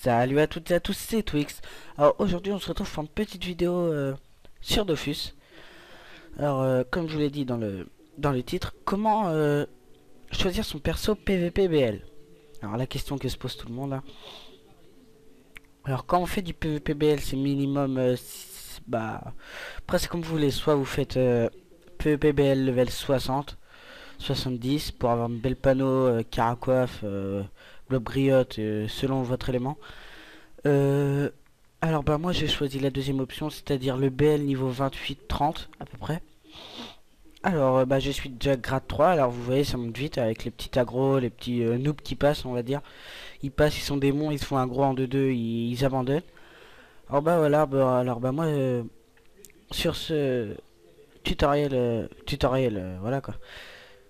Salut à toutes et à tous, c'est Twix. Alors aujourd'hui on se retrouve pour une petite vidéo sur Dofus. Alors comme je vous l'ai dit dans le titre, comment choisir son perso PVP BL. Alors la question que se pose tout le monde là. Alors quand on fait du PVP BL c'est minimum bah après c'est comme vous voulez, soit vous faites PVP BL level 60, 70 pour avoir un bel panneau caracoiffe, blob briotte selon votre élément. Euh, alors bah moi j'ai choisi la deuxième option, c'est-à-dire le BL niveau 28-30 à peu près. Alors bah je suis déjà grade 3, alors vous voyez ça monte vite avec les petits agros, les petits noobs qui passent on va dire. Ils passent, ils sont démons, ils se font un gros en 2-2, ils abandonnent. Alors bah voilà, alors bah moi sur ce tutoriel voilà quoi.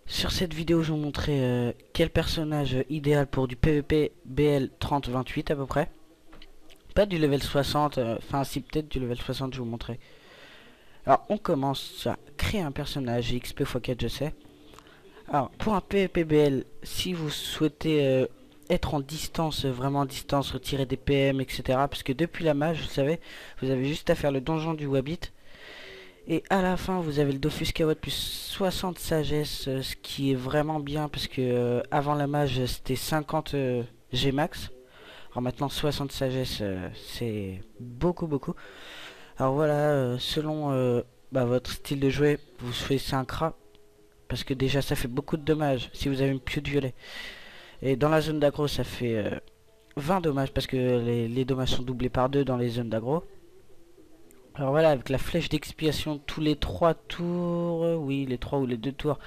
Sur cette vidéo je vais vous montrer quel personnage idéal pour du PvP BL 30-28 à peu près. Pas du level 60, enfin si peut-être du level 60 je vais vous montrer. Alors on commence à créer un personnage XP x4 je sais. Alors pour un PvPBL, si vous souhaitez être en distance, vraiment en distance, retirer des PM etc. Parce que depuis la mage vous savez, vous avez juste à faire le donjon du Wabbit. Et à la fin vous avez le Dofus Kawad plus 60 sagesse, ce qui est vraiment bien parce que avant la mage c'était 50 G max. Alors maintenant 60 sagesse c'est beaucoup. Alors voilà, selon bah, votre style de jouer, vous faites 5 rats. Parce que déjà ça fait beaucoup de dommages si vous avez une pieuvre de violet. Et dans la zone d'aggro ça fait 20 dommages parce que les dommages sont doublés par 2 dans les zones d'aggro. Alors voilà, avec la flèche d'expiation tous les 3 tours, oui les 3 ou les 2 tours,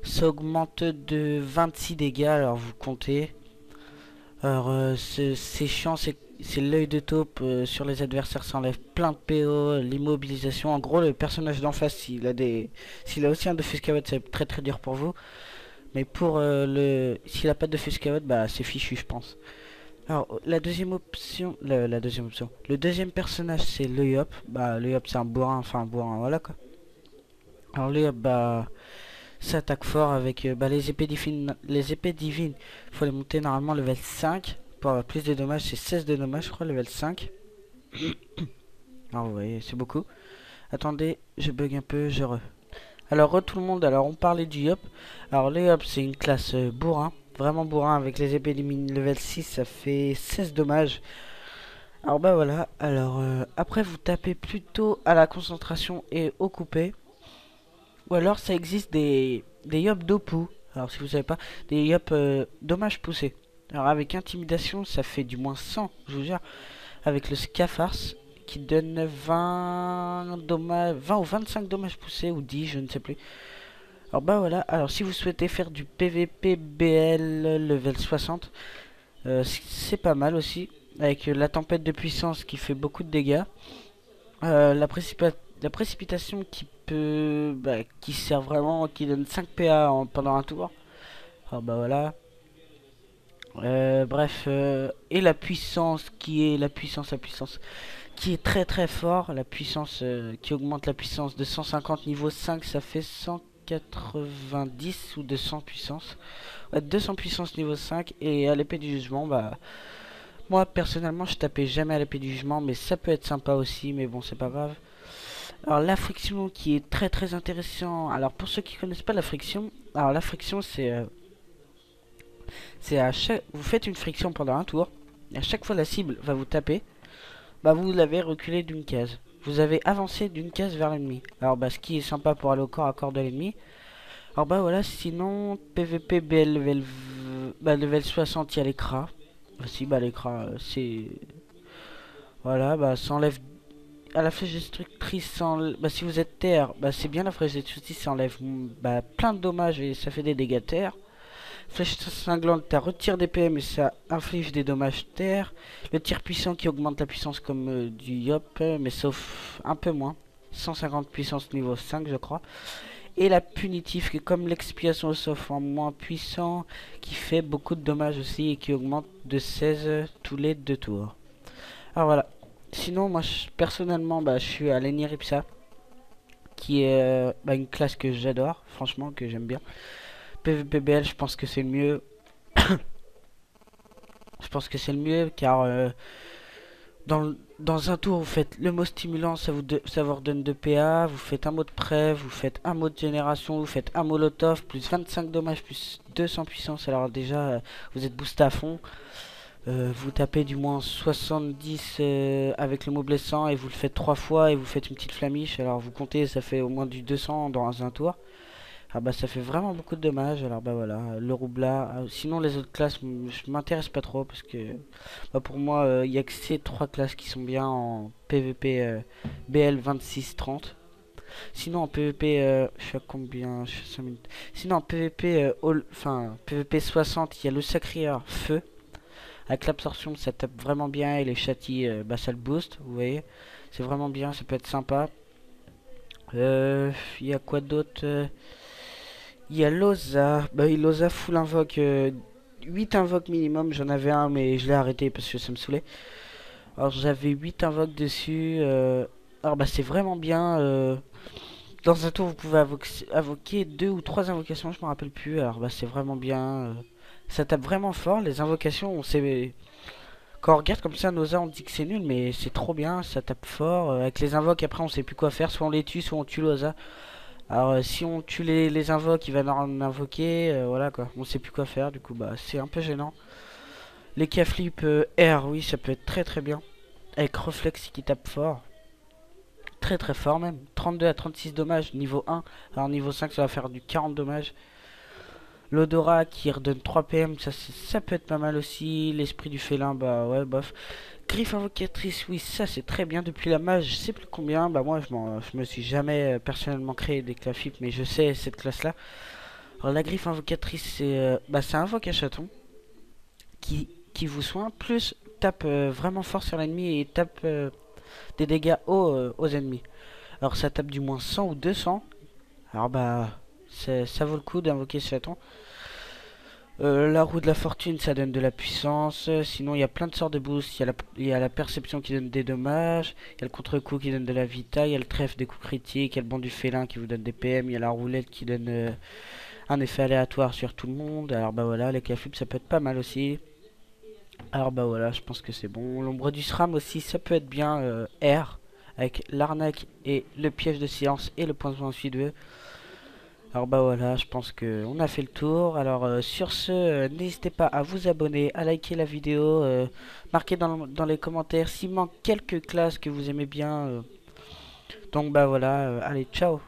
ça augmente de 26 dégâts, alors vous comptez. Alors c'est chiant, c'est l'œil de taupe sur les adversaires, ça enlève plein de PO, l'immobilisation. En gros le personnage d'en face s'il a aussi un de Fuscawat c'est très dur pour vous. Mais pour s'il a pas de Fuscawat bah c'est fichu je pense. Alors la deuxième option, le deuxième personnage c'est le Yop. Bah le Yop c'est un bourrin, enfin un bourrin voilà quoi. Alors le Yop bah ça attaque fort avec bah, les épées divines. Les épées divines, il faut les monter normalement level 5 pour avoir plus de dommages. C'est 16 de dommages, je crois, level 5. Alors vous voyez, c'est beaucoup. Attendez, je bug un peu, Alors tout le monde, alors on parlait du Yop. Alors le Yop c'est une classe bourrin, vraiment bourrin avec les épées divines level 6, ça fait 16 dommages. Alors bah voilà, alors après vous tapez plutôt à la concentration et au coupé. Ou alors ça existe des yop d'Opu. Alors si vous savez pas, des yop dommages poussés. Alors avec intimidation ça fait du moins 100, je vous jure. Avec le scafars qui donne 20 dommages, 20 ou 25 dommages poussés ou 10 je ne sais plus. Alors bah voilà, alors si vous souhaitez faire du PVP BL level 60, c'est pas mal aussi. Avec la tempête de puissance qui fait beaucoup de dégâts. La précipitation qui peut qui sert vraiment, qui donne 5 PA pendant un tour. Alors bah voilà. Bref, et la puissance qui est très fort, la puissance qui augmente la puissance de 150 niveau 5, ça fait 190 ou 200 puissance. Ouais, 200 puissance niveau 5 et à l'épée du jugement, bah moi personnellement je tapais jamais à l'épée du jugement, mais ça peut être sympa aussi, mais bon c'est pas grave. Alors la friction qui est très intéressant. Alors pour ceux qui connaissent pas la friction, alors la friction c'est à chaque vous faites une friction pendant un tour et à chaque fois la cible va vous taper, bah vous l'avez reculé d'une case. Vous avez avancé d'une case vers l'ennemi. Alors bah ce qui est sympa pour aller au corps à corps de l'ennemi. Alors bah voilà, sinon PVP BL level 60 il y a l'écran. Aussi bah l'écran c'est voilà, bah ça enlève à la flèche destructrice, bah, si vous êtes terre, bah, c'est bien la flèche destructrice, ça enlève bah, plein de dommages et ça fait des dégâts terre. Flèche cinglante, ça retire des PM et ça inflige des dommages terre. Le tir puissant qui augmente la puissance comme du Yop, mais sauf un peu moins. 150 puissance niveau 5 je crois. Et la punitive qui est comme l'expiation sauf en moins puissant, qui fait beaucoup de dommages aussi et qui augmente de 16 tous les 2 tours. Alors voilà. Sinon, moi personnellement, bah, je suis à l'Eniripsa, qui est bah, une classe que j'adore, franchement, que j'aime bien. PvPBL, je pense que c'est le mieux. Je pense que c'est le mieux car dans un tour vous faites le mot stimulant, ça vous redonne 2 PA, vous faites un mot de prêt, vous faites un mot de génération, vous faites un molotov, plus 25 dommages, plus 200 puissance. Alors déjà vous êtes boosté à fond. Vous tapez du moins 70 avec le mot blessant et vous le faites 3 fois et vous faites une petite flamiche. Alors vous comptez, ça fait au moins du 200 dans un tour. Ah bah ça fait vraiment beaucoup de dommages. Alors bah voilà, le roubla. Sinon les autres classes, je m'intéresse pas trop parce que bah, pour moi il y a que ces 3 classes qui sont bien en PVP BL 26-30. Sinon en PVP, je suis à combien? Je suis à 5 minutes. Sinon en PVP, enfin PVP 60, il y a le sacrieur feu. Avec l'absorption, ça tape vraiment bien et les châtis, bah ça le booste, vous voyez. C'est vraiment bien, ça peut être sympa. Il y a quoi d'autre? Il y a Loza. Bah oui, Loza full invoque. 8 invoques minimum. J'en avais un, mais je l'ai arrêté parce que ça me saoulait. Alors j'avais 8 invoques dessus. Alors bah c'est vraiment bien. Dans un tour, vous pouvez invoquer 2 ou 3 invocations, je me rappelle plus. Alors bah c'est vraiment bien. Ça tape vraiment fort. Les invocations, on sait. Quand on regarde comme ça, Noza, on dit que c'est nul, mais c'est trop bien. Ça tape fort. Avec les invoques, après, on sait plus quoi faire. Soit on les tue, soit on tue Loza. Alors si on tue les invoques, il va en invoquer, voilà quoi. On sait plus quoi faire, du coup bah c'est un peu gênant. Les K-flip R, oui ça peut être très très bien. Avec Reflex qui tape fort. Très très fort même. 32 à 36 dommages niveau 1. Alors niveau 5 ça va faire du 40 dommages. L'odorat qui redonne 3 PM, ça peut être pas mal aussi. L'esprit du félin, bah ouais bof. Griffe invocatrice, oui ça c'est très bien. Depuis la mage, je sais plus combien. Bah moi je me suis jamais personnellement créé des claflips, mais je sais cette classe là. Alors la griffe invocatrice c'est bah, ça invoque un chaton qui vous soigne, plus tape vraiment fort sur l'ennemi et tape des dégâts aux ennemis. Alors ça tape du moins 100 ou 200. Alors bah ça vaut le coup d'invoquer ce chaton. La roue de la fortune ça donne de la puissance. Sinon il y a plein de sortes de boosts. Il y a la perception qui donne des dommages. Il y a le contre-coup qui donne de la vita. Il y a le trèfle des coups critiques. Il y a le banc du félin qui vous donne des PM. Il y a la roulette qui donne un effet aléatoire sur tout le monde. Alors bah voilà, les caflips ça peut être pas mal aussi. Alors bah voilà, je pense que c'est bon. L'ombre du SRAM aussi, ça peut être bien. R, avec l'arnaque et le piège de silence et le point de vue ensuite. Alors bah voilà, je pense que on a fait le tour. Alors sur ce, n'hésitez pas à vous abonner, à liker la vidéo, marquez dans les commentaires s'il manque quelques classes que vous aimez bien. Donc bah voilà, allez, ciao.